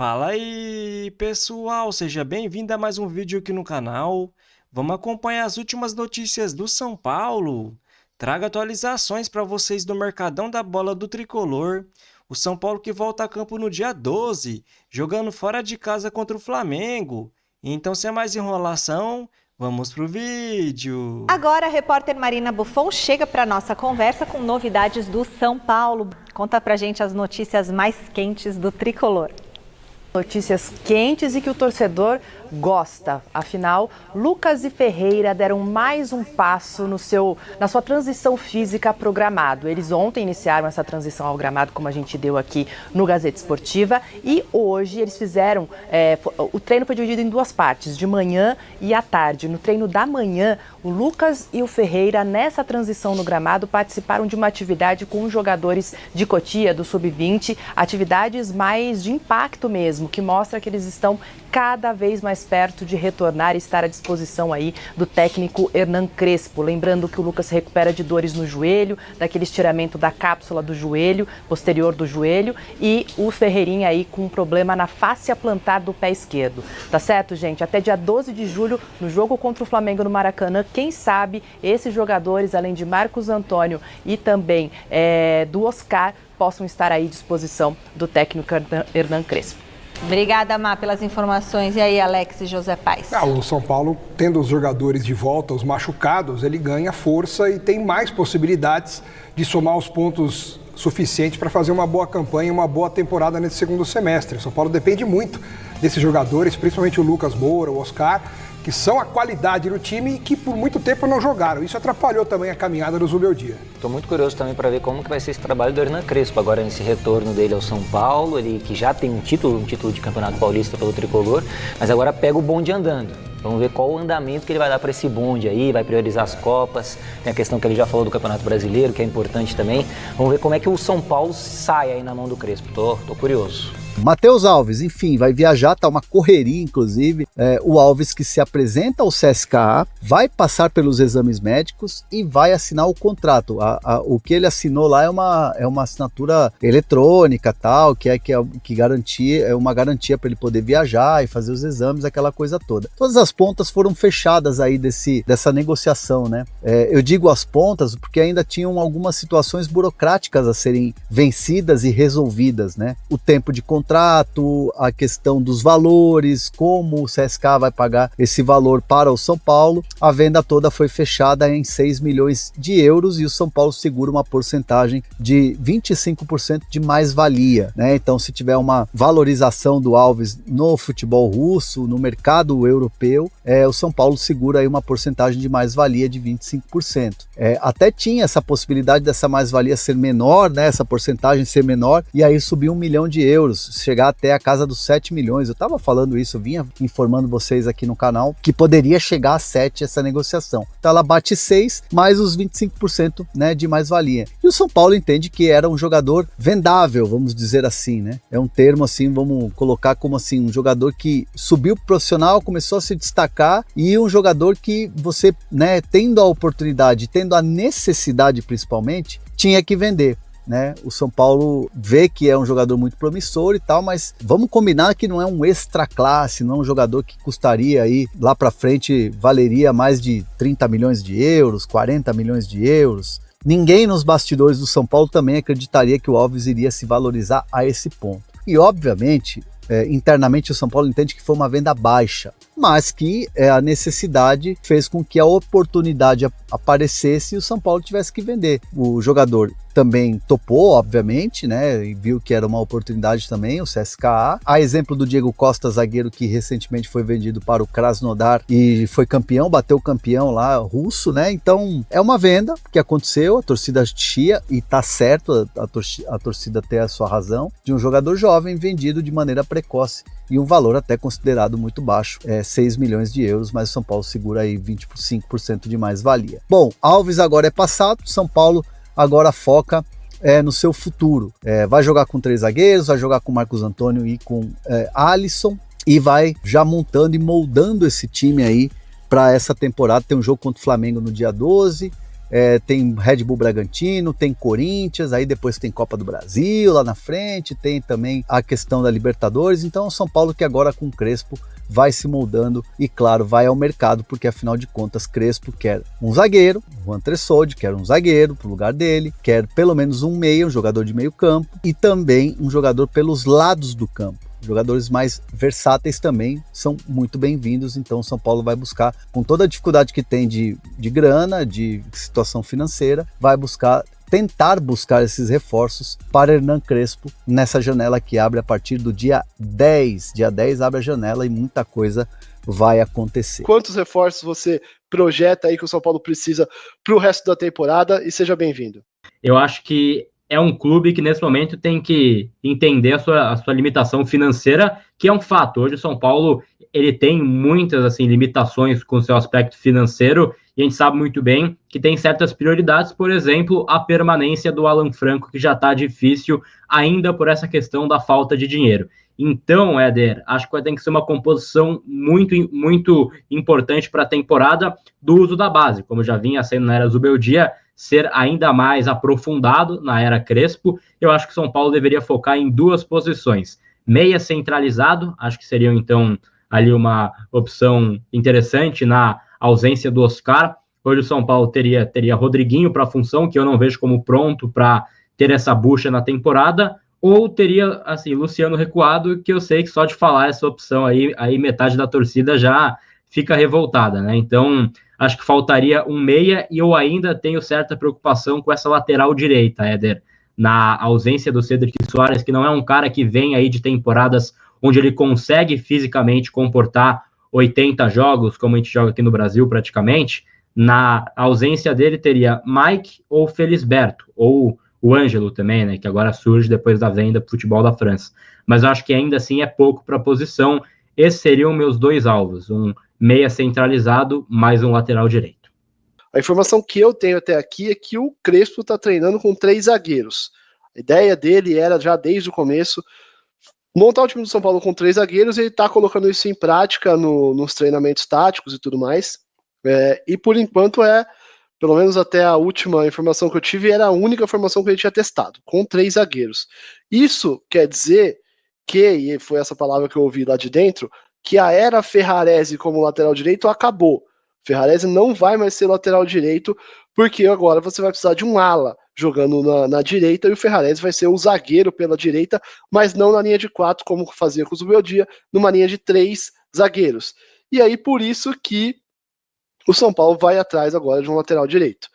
Fala aí, pessoal, seja bem-vindo a mais um vídeo aqui no canal. Vamos acompanhar as últimas notícias do São Paulo. Trago atualizações para vocês do Mercadão da Bola do Tricolor. O São Paulo que volta a campo no dia 12, jogando fora de casa contra o Flamengo. Então, sem mais enrolação, vamos pro vídeo. Agora a repórter Marina Buffon chega para nossa conversa com novidades do São Paulo. Conta pra gente as notícias mais quentes do Tricolor. Notícias quentes e que o torcedor gosta. Afinal, Lucas e Ferreira deram mais um passo na sua transição física para o gramado. Eles ontem iniciaram essa transição ao gramado, como a gente deu aqui no Gazeta Esportiva, e hoje eles fizeram, o treino foi dividido em duas partes, de manhã e à tarde. No treino da manhã, o Lucas e o Ferreira, nessa transição no gramado, participaram de uma atividade com os jogadores de Cotia, do Sub-20, atividades mais de impacto mesmo, que mostra que eles estão cada vez mais perto de retornar e estar à disposição aí do técnico Hernan Crespo. Lembrando que o Lucas se recupera de dores no joelho, daquele estiramento da cápsula do joelho, posterior do joelho, e o Ferreirinha aí com um problema na fáscia plantar do pé esquerdo. Tá certo, gente? Até dia 12 de julho, no jogo contra o Flamengo no Maracanã, quem sabe esses jogadores, além de Marcos Antônio e também do Oscar, possam estar aí à disposição do técnico Hernan Crespo. Obrigada, Má, pelas informações. E aí, Alex e José Paes? O São Paulo, tendo os jogadores de volta, os machucados, ele ganha força e tem mais possibilidades de somar os pontos suficientes para fazer uma boa campanha, uma boa temporada nesse segundo semestre. O São Paulo depende muito desses jogadores, principalmente o Lucas Moura, o Oscar, que são a qualidade do time e que por muito tempo não jogaram. Isso atrapalhou também a caminhada do Zubeldia. Estou muito curioso também para ver como que vai ser esse trabalho do Hernan Crespo agora nesse retorno dele ao São Paulo, ele que já tem um título de Campeonato Paulista pelo Tricolor, mas agora pega o bonde andando. Vamos ver qual o andamento que ele vai dar para esse bonde aí, vai priorizar as Copas, tem a questão que ele já falou do Campeonato Brasileiro, que é importante também. Vamos ver como é que o São Paulo sai aí na mão do Crespo, tô curioso. Matheus Alves, enfim, vai viajar, tá uma correria inclusive, o Alves que se apresenta ao CSKA, vai passar pelos exames médicos e vai assinar o contrato. O que ele assinou lá é uma assinatura eletrônica tal, é uma garantia para ele poder viajar e fazer os exames, aquela coisa toda. Todas as pontas foram fechadas aí dessa negociação, né? Eu digo as pontas porque ainda tinham algumas situações burocráticas a serem vencidas e resolvidas, né? O tempo de contrato, a questão dos valores, como o CSKA vai pagar esse valor para o São Paulo. A venda toda foi fechada em 6 milhões de euros e o São Paulo segura uma porcentagem de 25% de mais-valia, né? Então, se tiver uma valorização do Alves no futebol russo, no mercado europeu, o São Paulo segura aí uma porcentagem de mais-valia de 25%. Até tinha essa possibilidade dessa mais-valia ser menor, né? Essa porcentagem ser menor, e aí subiu 1 milhão de euros, chegar até a casa dos 7 milhões. Eu estava falando isso, eu vinha informando vocês aqui no canal que poderia chegar a 7 essa negociação. Então ela bate 6 mais os 25%, né, de mais-valia. E o São Paulo entende que era um jogador vendável, vamos dizer assim, né? É um termo assim, vamos colocar como assim, um jogador que subiu pro profissional, começou a se destacar, e um jogador que você, né, tendo a oportunidade, tendo a necessidade principalmente, tinha que vender. Né? O São Paulo vê que é um jogador muito promissor e tal, mas vamos combinar que não é um extra classe, não é um jogador que custaria aí, lá para frente, valeria mais de 30 milhões de euros, 40 milhões de euros. Ninguém nos bastidores do São Paulo também acreditaria que o Alves iria se valorizar a esse ponto. E obviamente, internamente o São Paulo entende que foi uma venda baixa, mas que a necessidade fez com que a oportunidade aparecesse e o São Paulo tivesse que vender. O jogador também topou, obviamente, né, e viu que era uma oportunidade também, o CSKA. A exemplo do Diego Costa, zagueiro que recentemente foi vendido para o Krasnodar e foi campeão, bateu o campeão lá, russo, né, então é uma venda que aconteceu, a torcida chia, e tá certo a torcida ter a sua razão, de um jogador jovem vendido de maneira precoce, e um valor até considerado muito baixo, 6 milhões de euros, mas o São Paulo segura aí 25% de mais-valia. Bom, Alves agora é passado, São Paulo agora foca no seu futuro. Vai jogar com 3 zagueiros, vai jogar com Marcos Antônio e com Alisson, e vai já montando e moldando esse time aí para essa temporada. Tem um jogo contra o Flamengo no dia 12, tem Red Bull Bragantino, tem Corinthians, aí depois tem Copa do Brasil lá na frente, tem também a questão da Libertadores. Então o São Paulo que agora com o Crespo vai se moldando e, claro, vai ao mercado, porque afinal de contas Crespo quer um zagueiro, o Juan Tressoldi quer um zagueiro pro lugar dele, quer pelo menos um meia, um jogador de meio campo e também um jogador pelos lados do campo. Jogadores mais versáteis também são muito bem-vindos, então o São Paulo vai buscar, com toda a dificuldade que tem de grana, de situação financeira, vai tentar buscar esses reforços para Hernan Crespo nessa janela que abre a partir do dia 10. Dia 10 abre a janela e muita coisa vai acontecer. Quantos reforços você projeta aí que o São Paulo precisa para o resto da temporada? E seja bem-vindo. Eu acho que é um clube que nesse momento tem que entender a sua limitação financeira, que é um fato. Hoje o São Paulo ele tem muitas limitações com o seu aspecto financeiro, e a gente sabe muito bem que tem certas prioridades, por exemplo, a permanência do Alan Franco, que já está difícil ainda por essa questão da falta de dinheiro. Então, Éder, acho que vai ter que ser uma composição muito, muito importante para a temporada do uso da base, como já vinha sendo na era Zubeldia, ser ainda mais aprofundado na era Crespo. Eu acho que o São Paulo deveria focar em duas posições. Meia centralizado, acho que seria então ali uma opção interessante na ausência do Oscar. Hoje o São Paulo teria Rodriguinho para a função, que eu não vejo como pronto para ter essa bucha na temporada, ou teria Luciano recuado, que eu sei que só de falar essa opção aí metade da torcida já fica revoltada, né? Então acho que faltaria um meia, e eu ainda tenho certa preocupação com essa lateral direita, Éder, na ausência do Cedric Soares, que não é um cara que vem aí de temporadas onde ele consegue fisicamente comportar 80 jogos, como a gente joga aqui no Brasil praticamente. Na ausência dele teria Mike ou Felisberto, ou o Ângelo também, né, que agora surge depois da venda pro futebol da França. Mas eu acho que ainda assim é pouco para a posição. Esses seriam meus dois alvos, um meia centralizado mais um lateral direito. A informação que eu tenho até aqui é que o Crespo está treinando com 3 zagueiros. A ideia dele era, já desde o começo, montar o time do São Paulo com 3 zagueiros, e ele está colocando isso em prática nos treinamentos táticos e tudo mais. E por enquanto pelo menos até a última informação que eu tive, era a única formação que ele tinha testado, com 3 zagueiros. Isso quer dizer que, e foi essa palavra que eu ouvi lá de dentro, que a era Ferrarese como lateral direito acabou. Ferrarese não vai mais ser lateral direito, porque agora você vai precisar de um ala jogando na direita, e o Ferrarese vai ser o zagueiro pela direita, mas não na linha de 4, como fazia com o Zubeldia, numa linha de 3 zagueiros. E aí, por isso que o São Paulo vai atrás agora de um lateral direito,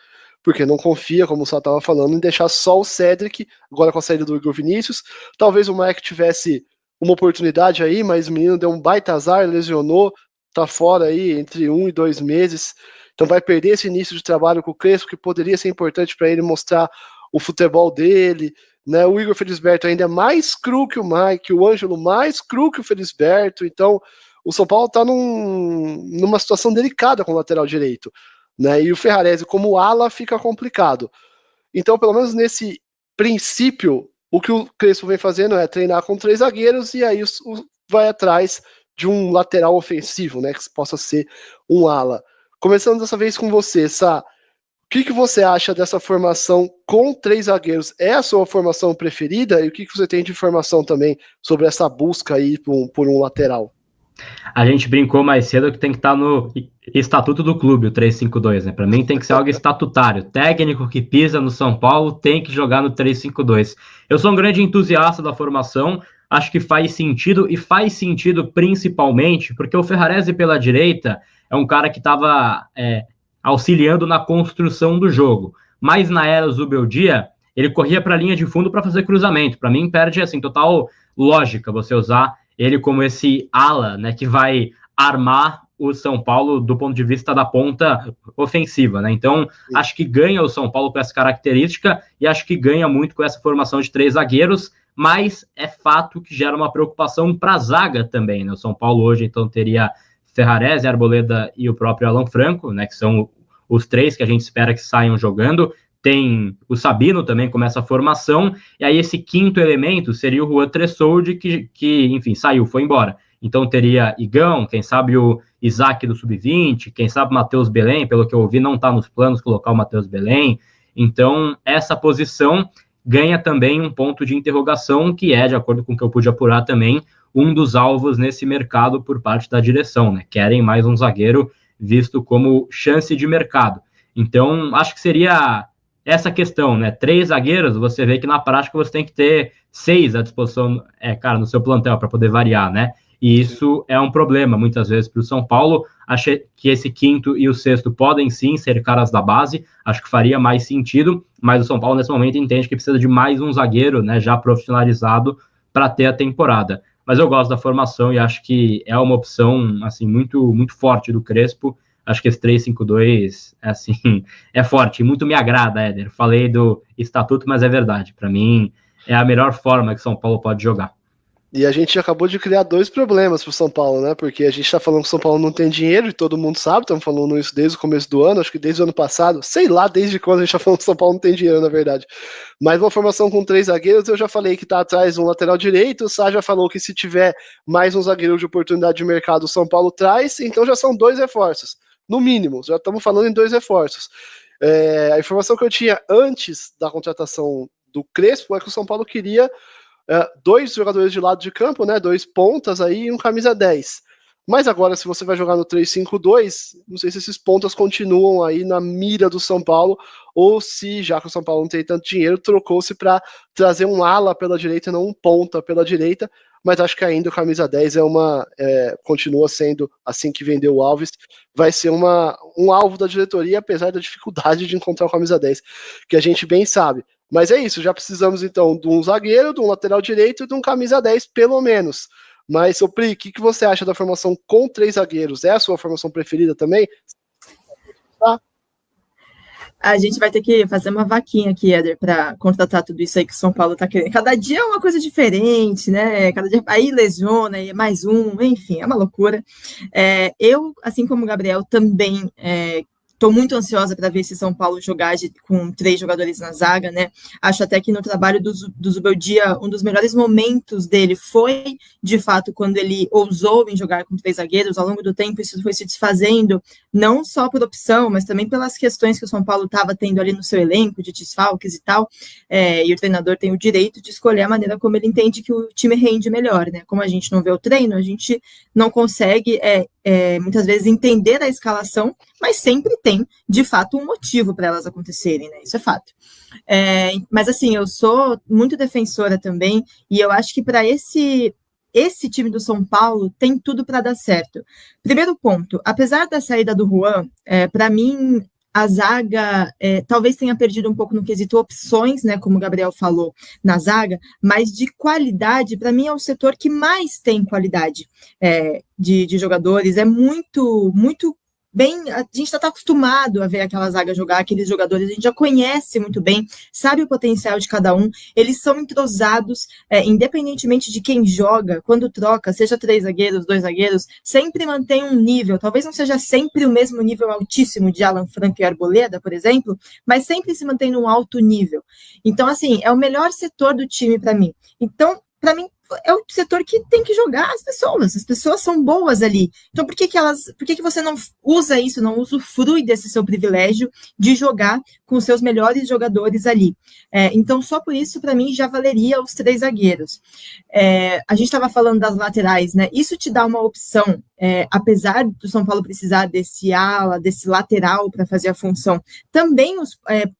porque não confia, como o Sá estava falando, em deixar só o Cedric, agora com a saída do Igor Vinícius. Talvez o Mike tivesse uma oportunidade aí, mas o menino deu um baita azar, lesionou, tá fora aí entre 1 e 2 meses, então vai perder esse início de trabalho com o Crespo, que poderia ser importante para ele mostrar o futebol dele, né? O Igor Felisberto ainda é mais cru que o Mike, o Ângelo mais cru que o Felisberto, então o São Paulo está numa situação delicada com o lateral direito, né? E o Ferrarese como ala fica complicado. Então, pelo menos nesse princípio, o que o Crespo vem fazendo é treinar com 3 zagueiros, e aí vai atrás de um lateral ofensivo, né, que possa ser um ala. Começando dessa vez com você, Sá, o que você acha dessa formação com 3 zagueiros? É a sua formação preferida? E o que você tem de informação também sobre essa busca aí por um lateral? A gente brincou mais cedo que tem que estar no estatuto do clube, o 3-5-2, né? Para mim tem que ser algo estatutário. Técnico que pisa no São Paulo tem que jogar no 3-5-2. Eu sou um grande entusiasta da formação, acho que faz sentido, e faz sentido principalmente porque o Ferrarese pela direita é um cara que estava auxiliando na construção do jogo, mas na era Zubeldia ele corria para a linha de fundo para fazer cruzamento. Para mim perde total lógica você usar ele como esse ala, né, que vai armar o São Paulo do ponto de vista da ponta ofensiva, né? Então, acho que ganha o São Paulo com essa característica, e acho que ganha muito com essa formação de 3 zagueiros, mas é fato que gera uma preocupação para a zaga também, né? O São Paulo hoje, então, teria Ferrarese, Arboleda e o próprio Alan Franco, né, que são os 3 que a gente espera que saiam jogando. Tem o Sabino também com essa formação, e aí esse quinto elemento seria o Juan Tressoldi, que enfim, saiu, foi embora. Então teria Igão, quem sabe o Isaac do Sub-20, quem sabe Matheus Belém, pelo que eu ouvi, não está nos planos colocar o Matheus Belém. Então, essa posição ganha também um ponto de interrogação, que é, de acordo com o que eu pude apurar também, um dos alvos nesse mercado por parte da direção, né? Querem mais um zagueiro visto como chance de mercado. Então, acho que seria essa questão, né? 3 zagueiros, você vê que na prática você tem que ter 6 à disposição, no seu plantel para poder variar, né? E isso é um problema, muitas vezes, para o São Paulo. Acho que esse 5º e o 6º podem, sim, ser caras da base. Acho que faria mais sentido, mas o São Paulo, nesse momento, entende que precisa de mais um zagueiro, né, já profissionalizado para ter a temporada. Mas eu gosto da formação e acho que é uma opção, assim, muito, muito forte do Crespo. Acho que esse 3-5-2, assim, é forte. Muito me agrada, Éder. Falei do estatuto, mas é verdade. Para mim, é a melhor forma que o São Paulo pode jogar. E a gente acabou de criar 2 problemas para o São Paulo, né? Porque a gente está falando que o São Paulo não tem dinheiro, e todo mundo sabe, estamos falando isso desde o começo do ano, acho que desde o ano passado, sei lá desde quando a gente está falando que o São Paulo não tem dinheiro, na verdade. Mas uma formação com 3 zagueiros, eu já falei que está atrás um lateral direito, o Sá já falou que se tiver mais um zagueiro de oportunidade de mercado, o São Paulo traz, então já são 2 reforços, no mínimo, já estamos falando em 2 reforços. A informação que eu tinha antes da contratação do Crespo é que o São Paulo queria 2 jogadores de lado de campo, né, 2 pontas aí e um camisa 10. Mas agora, se você vai jogar no 3-5-2, não sei se esses pontas continuam aí na mira do São Paulo, ou se, já que o São Paulo não tem tanto dinheiro, trocou-se para trazer um ala pela direita e não um ponta pela direita. Mas acho que ainda o camisa 10 continua sendo, assim que vendeu o Alves, vai ser um alvo da diretoria, apesar da dificuldade de encontrar o camisa 10, que a gente bem sabe. Mas é isso, já precisamos então de um zagueiro, de um lateral direito e de um camisa 10, pelo menos. Mas, Pri, o que você acha da formação com 3 zagueiros? É a sua formação preferida também? Tá? A gente vai ter que fazer uma vaquinha aqui, Éder, para contratar tudo isso aí que o São Paulo está querendo. Cada dia é uma coisa diferente, né? Cada dia aí lesiona, aí é mais um, enfim, é uma loucura. Eu, assim como o Gabriel, também estou muito ansiosa para ver esse São Paulo jogar com 3 jogadores na zaga, né? Acho até que no trabalho do Zubeldia, um dos melhores momentos dele foi, de fato, quando ele ousou em jogar com 3 zagueiros. Ao longo do tempo, isso foi se desfazendo, não só por opção, mas também pelas questões que o São Paulo estava tendo ali no seu elenco, de desfalques e tal. E o treinador tem o direito de escolher a maneira como ele entende que o time rende melhor, né? Como a gente não vê o treino, a gente não consegue muitas vezes entender a escalação, mas sempre tem, de fato, um motivo para elas acontecerem, né? Isso é fato. Mas, assim, eu sou muito defensora também, e eu acho que para esse time do São Paulo tem tudo para dar certo. Primeiro ponto, apesar da saída do Juan, para mim, a zaga talvez tenha perdido um pouco no quesito opções, né, como o Gabriel falou, na zaga, mas de qualidade, para mim é o setor que mais tem qualidade de jogadores, é muito, muito bem, a gente já está acostumado a ver aquela zaga jogar, aqueles jogadores, a gente já conhece muito bem, sabe o potencial de cada um, eles são entrosados, independentemente de quem joga, quando troca, seja 3 zagueiros, 2 zagueiros, sempre mantém um nível, talvez não seja sempre o mesmo nível altíssimo de Alan Franco e Arboleda, por exemplo, mas sempre se mantém num alto nível. Então, assim, é o melhor setor do time para mim. Então, para mim, é o setor que tem que jogar as pessoas são boas ali. Então, por que você não usa isso, não usufrui desse seu privilégio de jogar com os seus melhores jogadores ali? Então, só por isso, para mim, já valeria os 3 zagueiros. A gente estava falando das laterais, né? Isso te dá uma opção, apesar do São Paulo precisar desse ala, desse lateral para fazer a função, também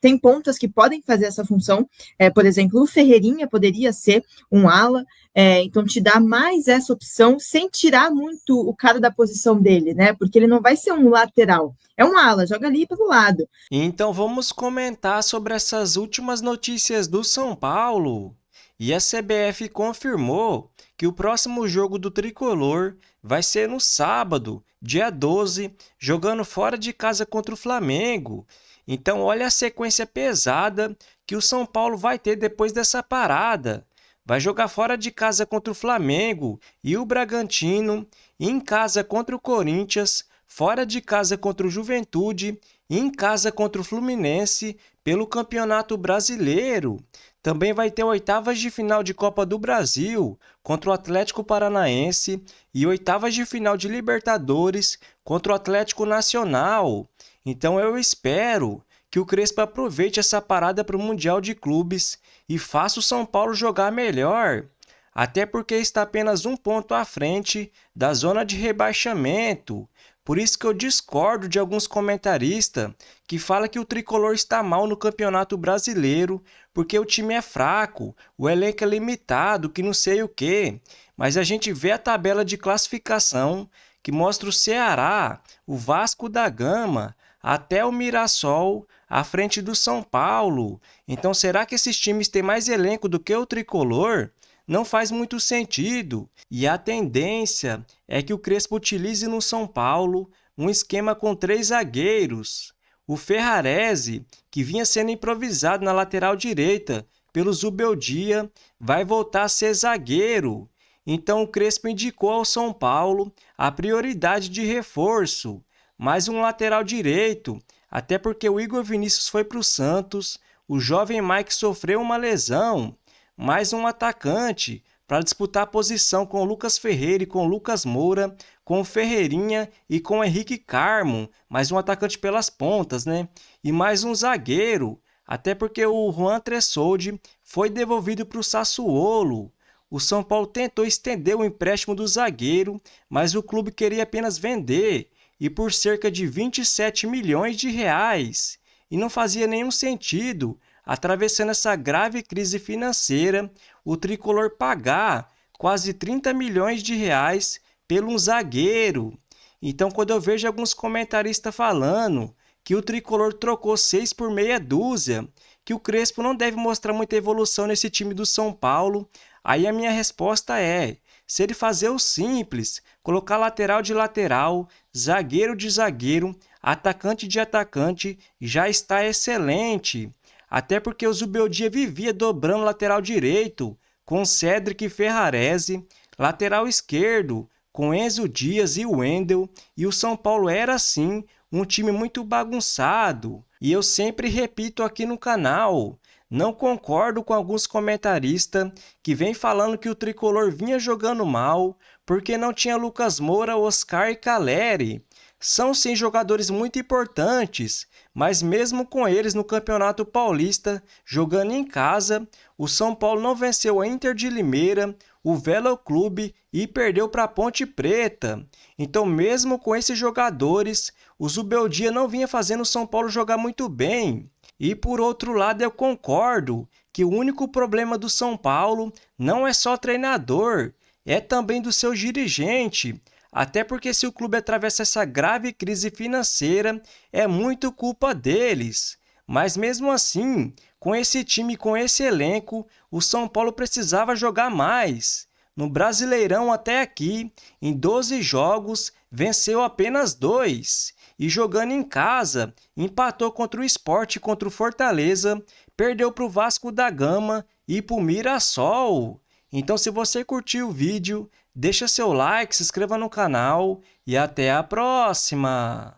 tem pontas que podem fazer essa função, por exemplo, o Ferreirinha poderia ser um ala, então te dá mais essa opção sem tirar muito o cara da posição dele, né? Porque ele não vai ser um lateral, é um ala, joga ali para o lado. Então vamos comentar sobre essas últimas notícias do São Paulo. E a CBF confirmou que o próximo jogo do Tricolor vai ser no sábado, dia 12, jogando fora de casa contra o Flamengo. Então olha a sequência pesada que o São Paulo vai ter depois dessa parada. Vai jogar fora de casa contra o Flamengo e o Bragantino, em casa contra o Corinthians, fora de casa contra o Juventude e em casa contra o Fluminense pelo Campeonato Brasileiro. Também vai ter oitavas de final de Copa do Brasil contra o Atlético Paranaense e oitavas de final de Libertadores contra o Atlético Nacional. Então eu espero que o Crespo aproveite essa parada para o Mundial de Clubes e faça o São Paulo jogar melhor. Até porque está apenas um ponto à frente da zona de rebaixamento. Por isso que eu discordo de alguns comentaristas que falam que o Tricolor está mal no Campeonato Brasileiro porque o time é fraco, o elenco é limitado, que não sei o quê. Mas a gente vê a tabela de classificação que mostra o Ceará, o Vasco da Gama, até o Mirassol à frente do São Paulo. Então será que esses times têm mais elenco do que o Tricolor? Não faz muito sentido, e a tendência é que o Crespo utilize no São Paulo um esquema com 3 zagueiros. O Ferrarese, que vinha sendo improvisado na lateral direita pelo Zubeldia, vai voltar a ser zagueiro. Então o Crespo indicou ao São Paulo a prioridade de reforço, mais um lateral direito, até porque o Igor Vinícius foi para o Santos, o jovem Mike sofreu uma lesão, mais um atacante para disputar a posição com o Lucas Ferreira e com o Lucas Moura, com o Ferreirinha e com o Henrique Carmo, mais um atacante pelas pontas, né? E mais um zagueiro, até porque o Juan Tressoldi foi devolvido para o Sassuolo. O São Paulo tentou estender o empréstimo do zagueiro, mas o clube queria apenas vender, e por cerca de 27 milhões de reais. E não fazia nenhum sentido, atravessando essa grave crise financeira, o Tricolor pagar quase 30 milhões de reais pelo um zagueiro. Então, quando eu vejo alguns comentaristas falando que o Tricolor trocou 6 por meia dúzia, que o Crespo não deve mostrar muita evolução nesse time do São Paulo, aí a minha resposta é: se ele fazer o simples, colocar lateral de lateral, zagueiro de zagueiro, atacante de atacante, já está excelente. Até porque o Zubeldia vivia dobrando lateral direito com Cédric e Ferrarese, lateral esquerdo com Enzo Dias e Wendel, e o São Paulo era, sim, um time muito bagunçado. E eu sempre repito aqui no canal, não concordo com alguns comentaristas que vêm falando que o Tricolor vinha jogando mal porque não tinha Lucas Moura, Oscar e Caleri. São sim jogadores muito importantes, mas mesmo com eles no Campeonato Paulista, jogando em casa, o São Paulo não venceu a Inter de Limeira, o Velo Clube e perdeu para a Ponte Preta. Então, mesmo com esses jogadores, o Zubeldia não vinha fazendo o São Paulo jogar muito bem. E por outro lado, eu concordo que o único problema do São Paulo não é só treinador, é também do seu dirigente. Até porque se o clube atravessa essa grave crise financeira, é muito culpa deles. Mas mesmo assim, com esse time, com esse elenco, o São Paulo precisava jogar mais. No Brasileirão até aqui, em 12 jogos, venceu apenas 2. E jogando em casa, empatou contra o Sport e contra o Fortaleza, perdeu para o Vasco da Gama e para o Mirassol. Então, se você curtiu o vídeo, deixa seu like, se inscreva no canal e até a próxima!